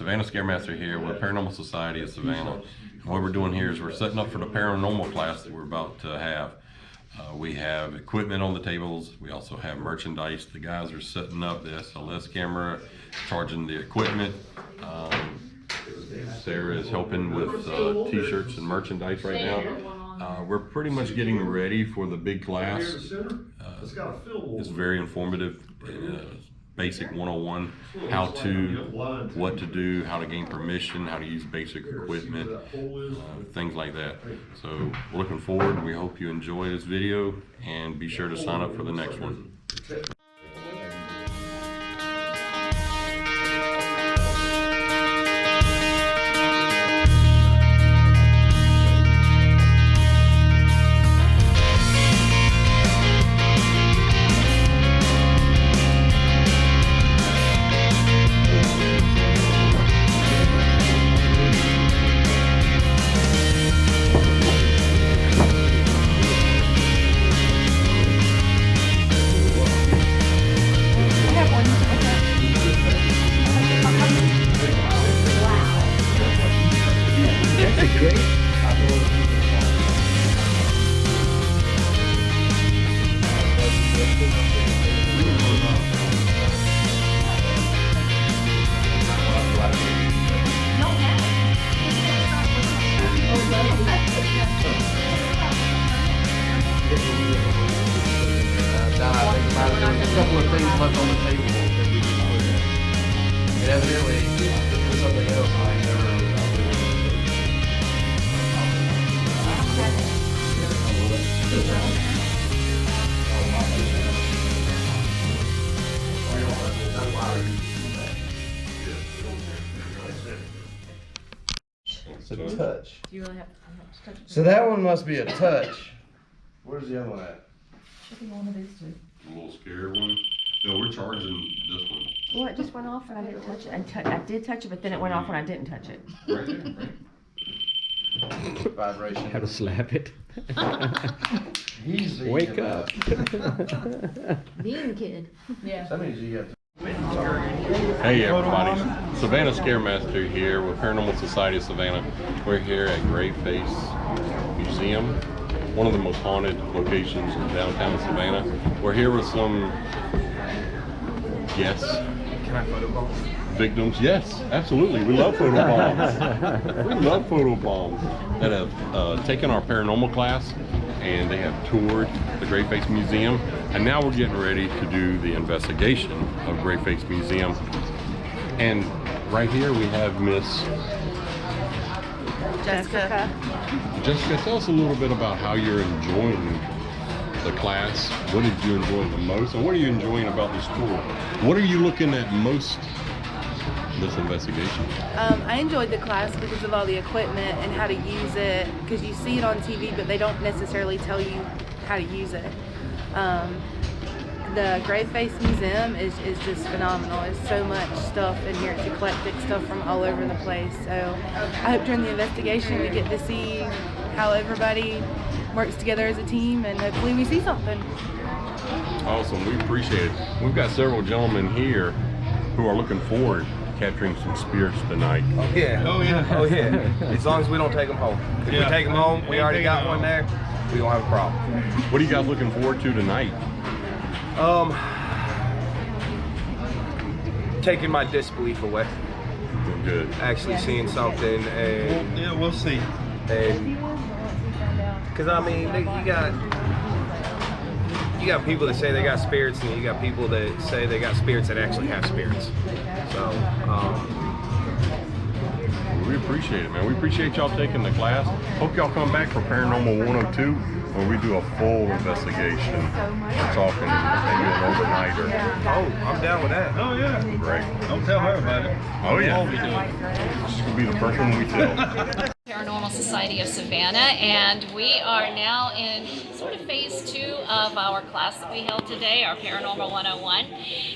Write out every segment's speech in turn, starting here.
Savannah Scaremaster here with Paranormal Society of Savannah. And what we're doing here is we're setting up for the paranormal class that we're about to have. We have equipment on the tables. We also have merchandise. The guys are setting up the SLS camera, charging the equipment. Sarah is helping with t-shirts and merchandise right now. We're pretty much getting ready for the big class. It's very informative. Basic 101, how to, what to do, how to gain permission, how to use basic equipment, things like that. So we're looking forward. We hope you enjoy this video and be sure to sign up for the next one. A couple of things left on the table that we can put in. And evidently, there's something else I never. It's a touch. Do you really have to touch it? So that one must be a touch. Where's the other one at? Should be one of these two. A little scary one. No, we're charging this one. Well, it just went off and I didn't touch it. I did touch it, but then it went off when I didn't touch it. Right there, right. Vibration. How to slap it. He's the Wake up. Being kid. Yeah. That means you got Hey everybody, Savannah Scaremaster here with Paranormal Society of Savannah. We're here at GRAVEFACE Museum, one of the most haunted locations in downtown Savannah. We're here with some guests. Can I photobomb? Victims, yes, absolutely. We love photo bombs. We love photo bombs that have taken our paranormal class and they have toured the GRAVEFACE Museum. And now we're getting ready to do the investigation of GRAVEFACE Museum. And right here we have Miss Jessica. Jessica. Tell us a little bit about how you're enjoying the class. What did you enjoy the most? And what are you enjoying about this tour? What are you looking at most this investigation? I enjoyed the class because of all the equipment and how to use it, because you see it on TV but they don't necessarily tell you how to use it. The GRAVEFACE Museum is just phenomenal. There's so much stuff in here. It's eclectic stuff from all over the place. So I hope during the investigation we get to see how everybody works together as a team and hopefully we see something. Awesome, we appreciate it. We've got several gentlemen here who are looking forward to capturing some spirits tonight. Oh yeah. Oh yeah. Oh yeah. As long as we don't take them home. If we take them home, we already got one there, we don't have a problem. What are you guys looking forward to tonight? Taking my disbelief away. Good. Actually seeing something and Yeah, we'll see. and because I mean you got people that say they got spirits and you got people that say they got spirits that actually have spirits. So We appreciate it, man. We appreciate y'all taking the class. Hope y'all come back for Paranormal 102 when we do a full investigation. We're talking maybe an overnighter. oh, I'm down with that. Oh yeah. Great. Don't tell her about it. Oh yeah. Won't be doing it. This will be the first one we tell. Paranormal Society of Savannah, and we are now in sort of phase 2 of our class that we held today, our Paranormal 101,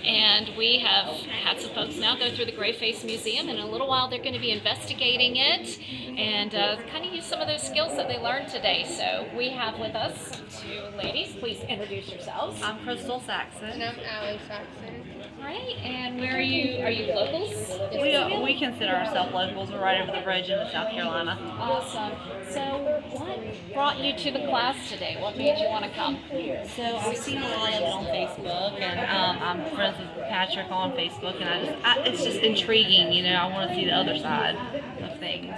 and we have had some folks now go through the GRAVEFACE Museum. In a little while they're going to be investigating it and kind of use some of those skills that they learned today. So we have with us two ladies. Please introduce yourselves. I'm Crystal Saxon. And I'm Allie Saxon. Great. And where are you? Are you locals? We consider ourselves locals. We're right over the bridge into South Carolina. Awesome. So, what brought you to the class today? What made you want to come? So I've seen a lot of it on Facebook, and I'm friends with Patrick on Facebook, and it's just intriguing. You know, I want to see the other side of things.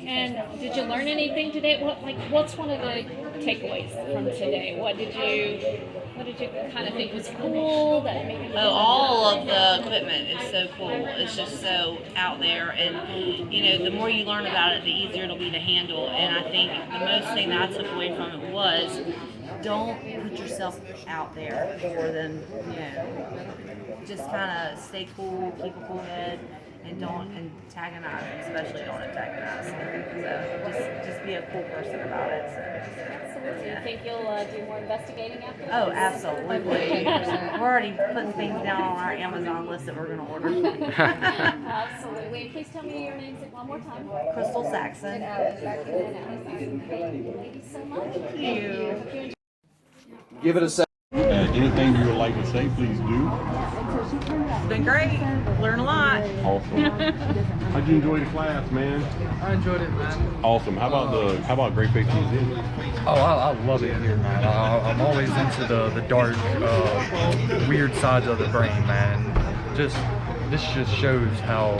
And did you learn anything today? What's one of the takeaways from today? What did you kind of think was cool that maybe? Oh, all of the equipment is so cool. It's just so out there, and you know, the more you learn about it, the easier it'll be to handle. And I think the most thing that I took away from it was, don't put yourself out there for them. You know, just kind of stay cool, keep a cool head, and don't antagonize them, especially don't antagonize them. So just be a cool person about it. So. Absolutely. Yeah. You think you'll do more investigating after this? Oh, absolutely. We're already putting things down on our Amazon list that we're going to order. Absolutely. Please tell me your names one more time. Crystal Saxon. Thank you so much. Thank you. Give it a second. Anything you would like to say, please do. It's been great. Learn a lot. Awesome. How'd you enjoy the class, man? I enjoyed it, man. Awesome. How about GRAVEFACE Museum? Oh, I love it here, man. I'm always into the dark, weird sides of the brain, man. This just shows how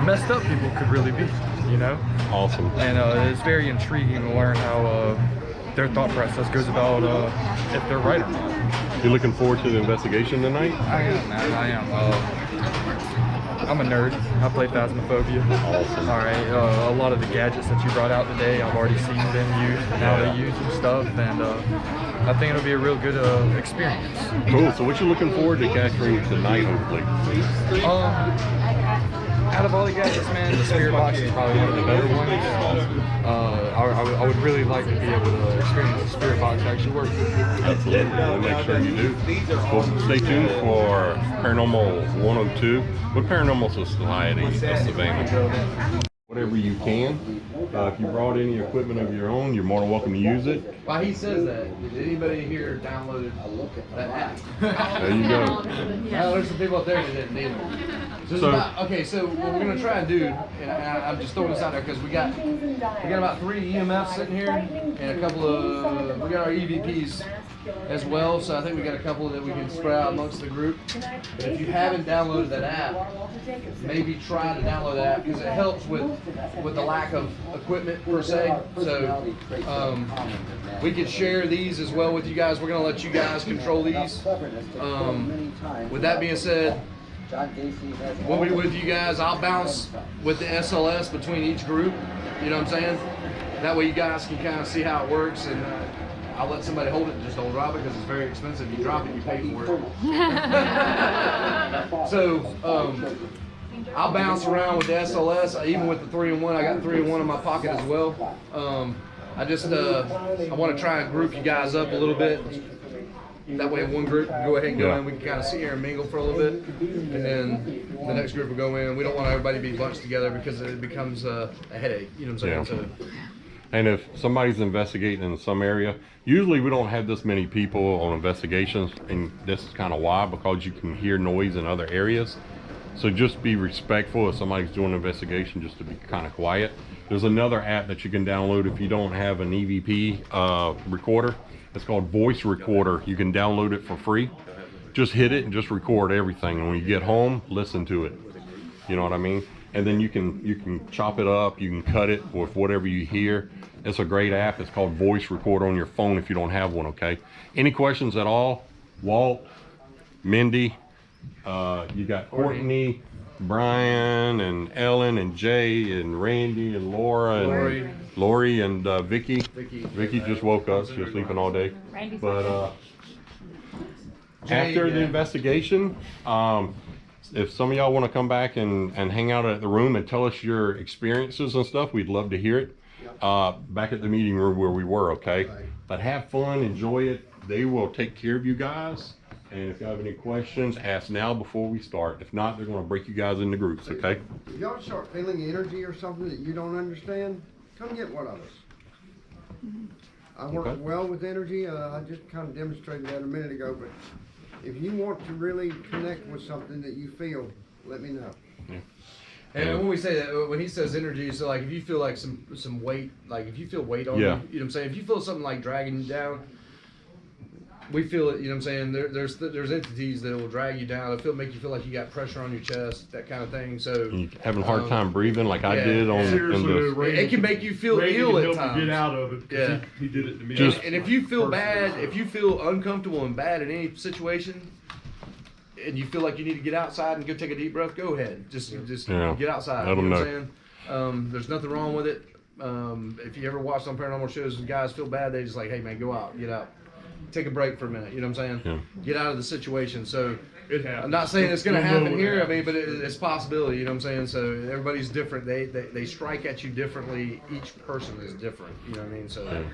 messed up people could really be, you know? Awesome. And it's very intriguing to learn how their thought process goes about if they're right or not. You looking forward to the investigation tonight? I am, man. I am. I'm a nerd. I play Phasmophobia. Awesome. All right. A lot of the gadgets that you brought out today, I've already seen them used and how they use and stuff, and I think it'll be a real good experience. Cool. So what you looking forward to capturing tonight, hopefully? Out of all the gadgets, man, the spirit box is probably one of the better ones. I would really like to be able to experience the spirit box actually work. Absolutely. We'll make sure you do. Well, stay tuned for Paranormal 102 with Paranormal Society of Savannah. Whatever you can. If you brought any equipment of your own, you're more than welcome to use it. While he says that, did anybody here download that app? There you go. Well, there's some people up there that didn't need it. So what we're gonna try and do, and I'm just throwing this out there because we got about 3 EMFs sitting here, and a couple of we got our EVPs as well. So I think we got a couple that we can spread out amongst the group. But if you haven't downloaded that app, maybe try to download that app because it helps with the lack of equipment per se. So we could share these as well with you guys. We're gonna let you guys control these. With that being said, we'll be with you guys. I'll bounce with the SLS between each group. You know what I'm saying? That way you guys can kind of see how it works, and I'll let somebody hold it. Just don't drop it because it's very expensive. You drop it, you pay for it. So I'll bounce around with the SLS. Even with the 3-in-1, I got 3-in-1 in my pocket as well. I want to try and group you guys up a little bit. That way one group can go ahead and go in, we can kind of sit here and mingle for a little bit, and then the next group will go in. We don't want everybody to be bunched together because it becomes a headache, you know what I'm saying? Yeah. And if somebody's investigating in some area, usually we don't have this many people on investigations, and this is kind of why, because you can hear noise in other areas. So just be respectful if somebody's doing an investigation, just to be kind of quiet. There's another app that you can download if you don't have an EVP recorder. It's called Voice Recorder. You can download it for free. Just hit it and just record everything. And when you get home, listen to it. You know what I mean? And then you can chop it up. You can cut it with whatever you hear. It's a great app. It's called Voice Recorder on your phone if you don't have one. Okay. Any questions at all? Walt, Mindy, you got Courtney, Brian, and Ellen, and Jay, and Randy, and Laura, and Lori, and Vicky. Vicky just woke up. She was sleeping all day. But after the investigation, if some of y'all want to come back and hang out at the room and tell us your experiences and stuff, we'd love to hear it. Back at the meeting room where we were, okay? But have fun, enjoy it. They will take care of you guys. And if you have any questions, ask now before we start. If not, they're going to break you guys into groups, okay? If y'all start feeling energy or something that you don't understand, come get one of us. I work well with energy. I just kind of demonstrated that a minute ago, but If you want to really connect with something that you feel, let me know. And when we say that, when he says energy, so like if you feel like some weight, like if you feel weight on you, you know what I'm saying? If you feel something like dragging you down, we feel it, you know what I'm saying? There's entities that will drag you down. It'll make you feel like you got pressure on your chest, that kind of thing. So you having a hard time breathing like I did on it can make you feel ill at times. Get out of it. Yeah. He did it to me. And if you feel bad, if you feel uncomfortable and bad in any situation, and you feel like you need to get outside and go take a deep breath, go ahead. Just get outside. Let you know them what I'm saying? There's nothing wrong with it. If you ever watch on paranormal shows and guys feel bad, they just like, hey man, go out, get out. Take a break for a minute, you know what I'm saying? Yeah. Get out of the situation. So I'm happens. not saying it's gonna You'll happen know here, it I mean, but it's a possibility, you know what I'm saying? So everybody's different. They strike at you differently. Each person is different, you know what I mean? So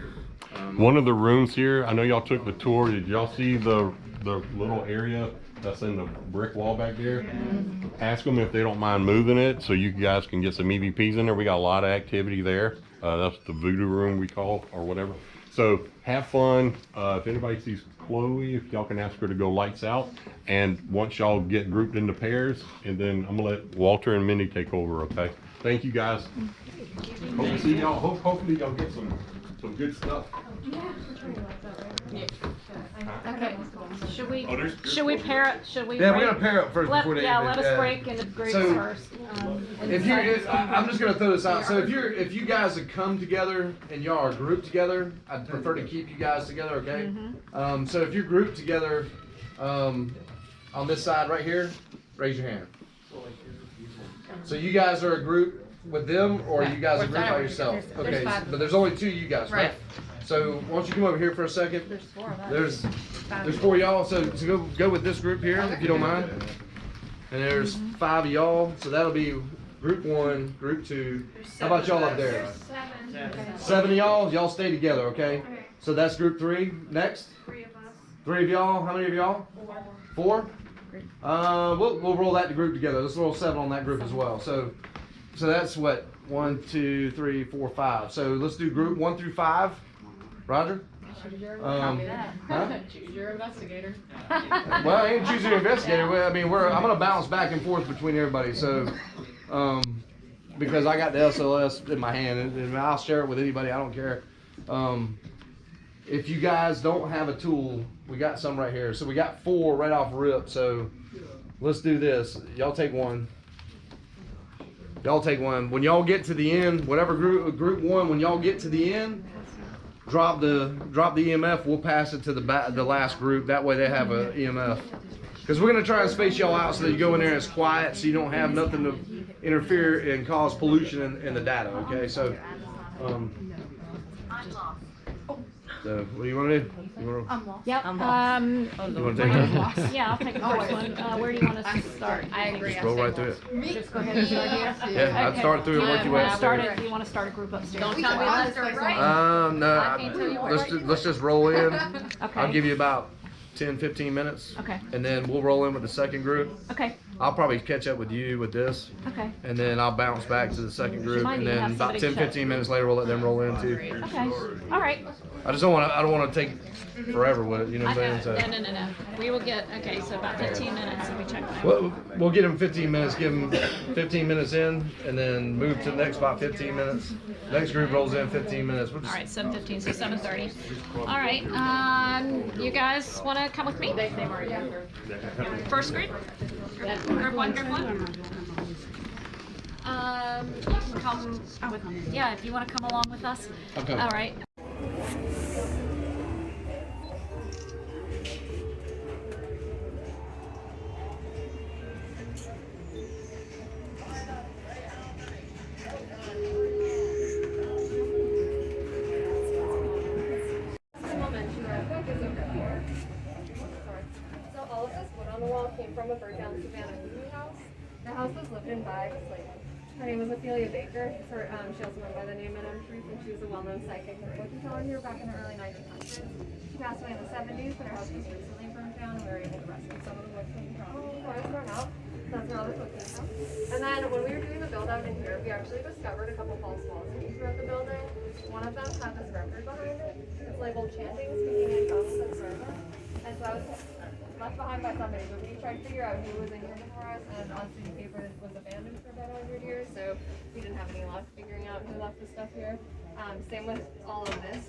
one of the rooms here, I know y'all took the tour. Did y'all see the little area that's in the brick wall back there? Ask them if they don't mind moving it so you guys can get some EVPs in there. We got a lot of activity there. That's the voodoo room we call or whatever. So have fun. If anybody sees Chloe, if y'all can ask her to go lights out. And once y'all get grouped into pairs, and then I'm gonna let Walter and Mindy take over, okay? Thank you guys. Hope to see y'all. Hopefully y'all get some good stuff. Okay. Should we pair up? Should we? Yeah, break? we're gonna pair up first before they. let us break into groups So, first. I'm just gonna throw this out. So if you guys have come together and y'all are grouped together, I'd prefer to keep you guys together, okay? So if you're grouped together, on this side right here, raise your hand. So you guys are a group with them, or you guys are a group by yourself? Okay, but there's only 2 of you guys, right? So why don't you come over here for a second? There's 4 of us. There's 4 of y'all, so go with this group here, if you don't mind. And there's 5 of y'all, so that'll be group 1, group 2. How about y'all up there? 7 of y'all stay together, okay? So that's group 3. Next? 3 of us. 3 of y'all, how many of y'all? 4? We'll roll that group together. Let's roll 7 on that group as well. So that's what? 1, 2, 3, 4, 5. So let's do group 1 through 5. Roger? Choose your investigator. Well, I ain't choosing an investigator. Well, I mean, I'm gonna bounce back and forth between everybody. So, because I got the SLS in my hand, and I'll share it with anybody. I don't care. If you guys don't have a tool, we got some right here. So we got 4 right off rip. So let's do this. Y'all take one. Y'all take one. When y'all get to the end, whatever group 1, when y'all get to the end, drop the EMF. We'll pass it to the last group. That way they have a EMF. Because we're gonna try and space y'all out so that you go in there and it's quiet, so you don't have nothing to interfere and cause pollution in the data. Okay, so. So what do you want to do? I'm lost. Yep. You want to take it? Yeah, I'll take the first one. Where do you want us to start? I agree. Just roll right through it. Just go ahead and start here. Yeah, I'd start through it. Work your way up there. Do you want to start a group upstairs? Don't tell me left or right. No. Let's just roll in. Okay. I'll give you about 10-15 minutes. Okay. And then we'll roll in with the second group. Okay. I'll probably catch up with you with this. Okay. And then I'll bounce back to the second group, might and even then have about somebody 10-15 minutes later we'll let them roll in too. Okay. All right. I don't want to take forever with it, you know what I'm saying? No. We will get, okay, so about 15 minutes and we check that. We'll get them 15 minutes, give them 15 minutes in, and then move to the next about 15 minutes. Next group rolls in 15 minutes. We'll All just, right, 7:15, so 7:30. All right, you guys want to come with me? First group? Group 1, group 1? Come with me. Yeah, if you want to come along with us. Okay. All right. So all of this wood on the wall came from a burnt down Savannah house. The house was lived in by her name was Ophelia Baker. She also went by the name Madame Truth, and she was a well-known psychic and fortune teller here back in the early 1900s. She passed away in the 70s, but her house was recently burnt down, and we were able to rescue some of the wood from the property before it was burnt out. So that's where all the wood came from. And then when we were doing the build out in here, we actually discovered a couple false walls throughout the building. One of them had this record behind it. It's labeled Chanting, Speaking in Tongues, and Sermon. And so I was left behind by somebody, but we tried to figure out who was in here before us, and on city paper it was abandoned for about 100 years, so we didn't have any luck figuring out who left the stuff here. Same with all of this.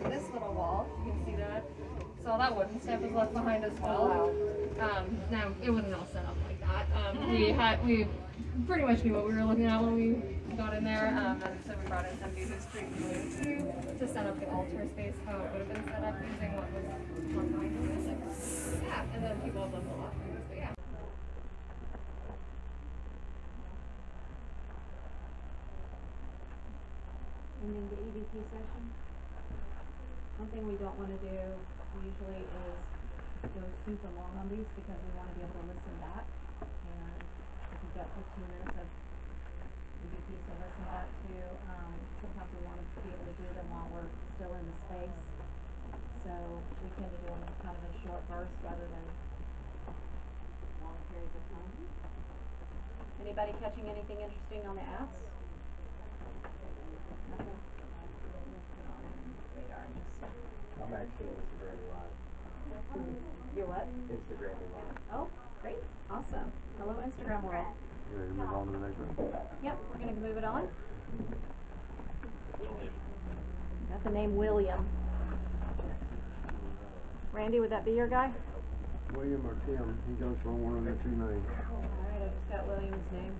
This little wall, you can see that. So all that wooden stuff is left behind as well. Now it wasn't all set up like that. We pretty much knew what we were looking at when we got in there, and so we brought in somebody who's pretty familiar to set up the altar space how it would have been set up using what was on behind us. Yeah, and then people have left a lot of things, but yeah. And then the EVP session. One thing we don't want to do usually is go super long on these because we want to be able to listen back. And if you've got 15 minutes of EVPs to listen back to, sometimes we want to be able to do them while we're still in the space. So we tend to do them kind of in short bursts rather than long periods of time. Anybody catching anything interesting on the apps? Nothing? Radar just. I'm actually Instagramming live. You're what? Instagramming live. Oh, great. Awesome. Hello, Instagram world. You ready to move on to the next one? Yep, we're going to move it on. Got the name William. Randy, would that be your guy? William or Tim, he goes for one of the two names. Alright, I just got William's name.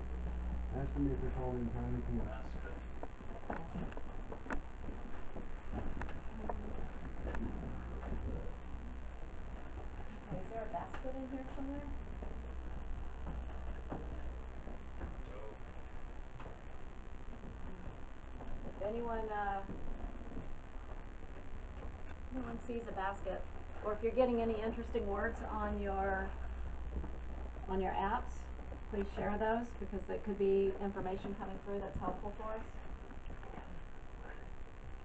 Ask him if it's holding Tiny Tim. Okay, is there a basket in here somewhere? If anyone sees a basket, or if you're getting any interesting words on your apps, please share those because there could be information coming through that's helpful for us.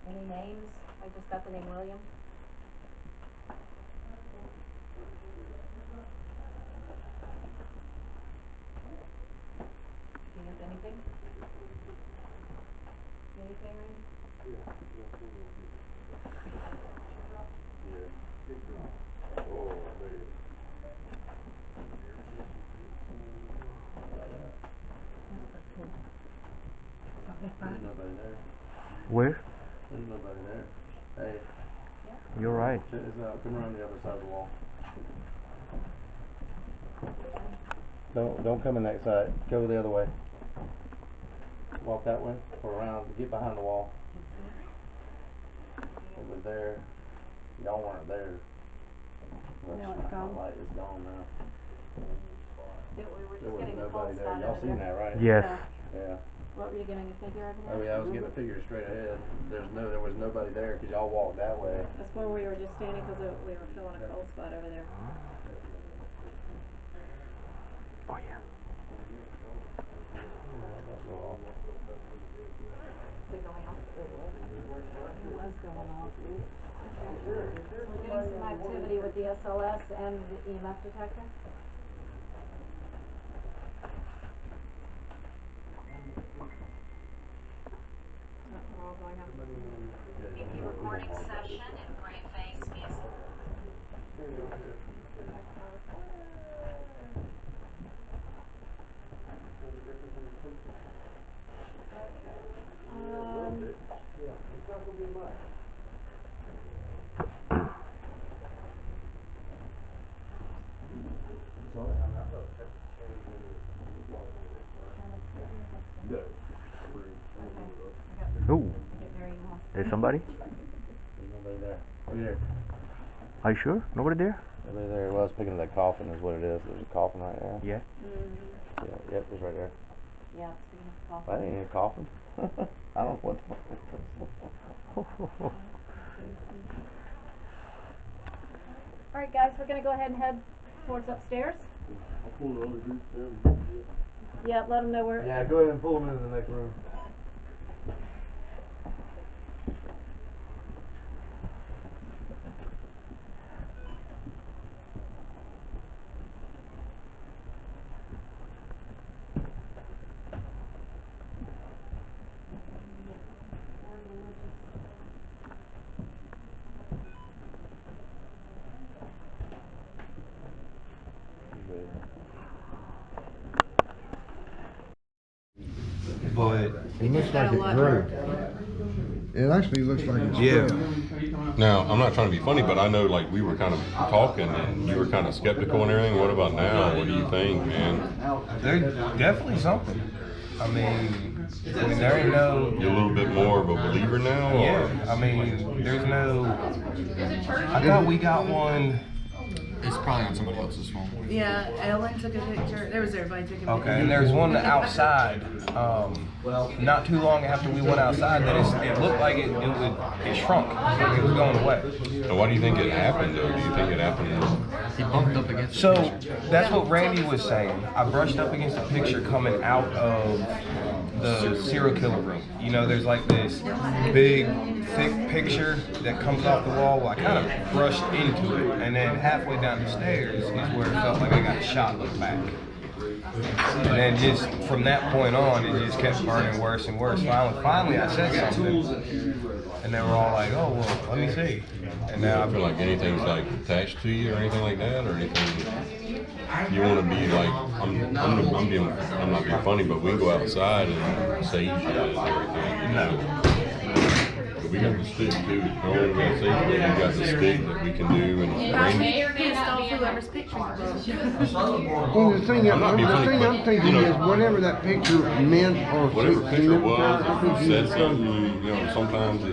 Any names? I just got the name William. Do you have anything? Anything, Randy? There's nobody there. Where? There's nobody there. Hey. You're right. Check this out. Come around the other side of the wall. Don't come in that side. Go the other way. Walk that way or around. Get behind the wall. It was there. Y'all weren't there. No, it's gone. Light is gone now. We were There just was getting a nobody cold there. spot Y'all over seen there. that, right? Yes. Yeah. What, were you getting a figure over there? Oh yeah, I was getting a figure straight ahead. There was nobody there because y'all walked that way. That's where we were just standing because we were filling a cold spot over there. Oh yeah. Is it going off? It was going off. We're getting some activity with the SLS and the EMF detector. We're all going up. EP recording session in GRAVEFACE music. It's not gonna be much. Oh, there's somebody? There's nobody there. Over there. Are you sure? Nobody there? Nobody there. Well, I was picking up that coffin is what it is. There's a coffin right there. Yeah. Yeah, yep, it's right there. Yeah, speaking of coffee. That ain't a coffin. I don't know what the fuck. Alright guys, we're gonna go ahead and head towards upstairs. I'll pull the other group down. Yeah, let them know where. Yeah, go ahead and pull them into the next room. but It looks like it grew. It actually looks like it's spread. Now, I'm not trying to be funny, but I know like we were kind of talking and you were kind of skeptical and everything. What about now? What do you think, man? There's definitely something. I mean, there ain't no. You're a little bit more of a believer now, or? Yeah, I mean, there's no. I thought we got one. It's probably on somebody else's phone. Yeah, Ellen took a picture. There was everybody taking pictures. Okay, and there's one outside. Not too long after we went outside, that it looked like it shrunk. Like it was going away. So why do you think it happened, though? Do you think it happened? He bumped up against. So that's what Randy was saying. I brushed up against a picture coming out of the serial killer room. You know, there's like this big, thick picture that comes off the wall. Well, I kind of brushed into it, and then halfway down the stairs is where it felt like I got a shot look back. And then just from that point on, it just kept burning worse and worse. Finally, I said something, and they were all like, "Oh, well, let me see." And now I feel like anything's like attached to you or anything like that, or anything. You want to be like, I'm not being funny, but we go outside and sage it and everything. You know? But we got the stick too. No one got sage, but we got the stick that we can do. And You're pissed off whoever's picture you took. Well, the thing I'm thinking is whatever that picture meant or whatever picture was, said something. You know, sometimes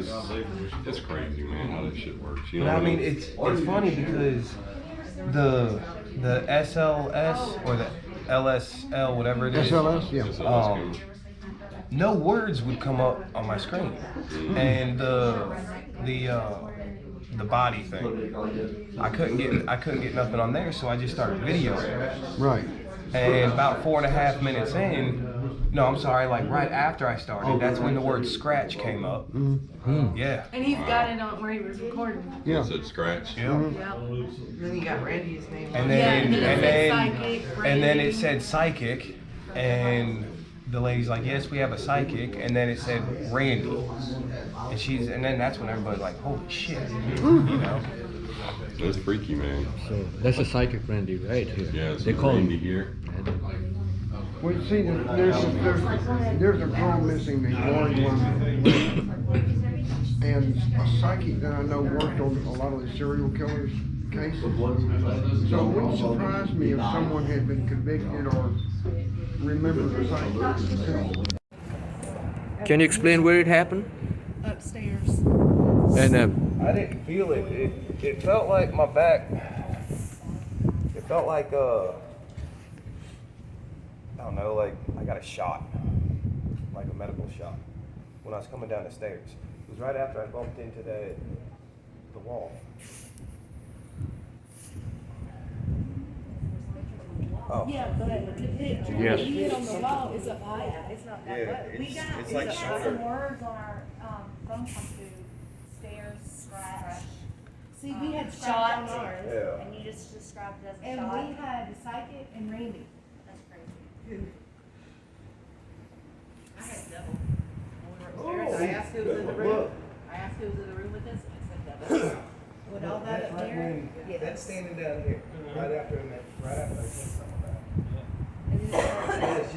it's crazy, man, how this shit works. You know But what I mean, it's funny because the SLS or the LSL, whatever it is. SLS, yeah. No words would come up on my screen, and the body thing, I couldn't get nothing on there, so I just started videoing. Right. And about 4.5 minutes in, no, I'm sorry, like right after I started, that's when the word scratch came up. Yeah. And he's got it on where he was recording. Yeah. It said scratch. Yeah. Then he got Randy's name. And then it said psychic, and the lady's like, "Yes, we have a psychic," and then it said Randy, and then that's when everybody's like, "Holy shit," you know. That's freaky, man. So that's a psychic Randy, right? Yeah, it's they call Randy him here. Well, you see, there's a girl missing, the orange one. And a psychic that I know worked on a lot of the serial killers cases. So it wouldn't surprise me if someone had been convicted or remembered the psychic. Can you explain where it happened? Upstairs. And I didn't feel it. It felt like my back. It felt like I don't know, like I got a shot, like a medical shot, when I was coming down the stairs. It was right after I bumped into the wall. Oh. Yeah, but the picture Yes. you hit on the wall is up high. It's not that Yeah, low. it's like Some shorter. words on our phone come through. Stairs, scratch. See, we had Shot, on ours. Yeah. and you just described it as a And shot. we had Psychic and Randy. That's crazy. I had double. When we were upstairs, I asked who was in the room. I asked who was in the room with us, and it said double. With all that up there. Yes. That's standing down here, right after I said something about it. And then It's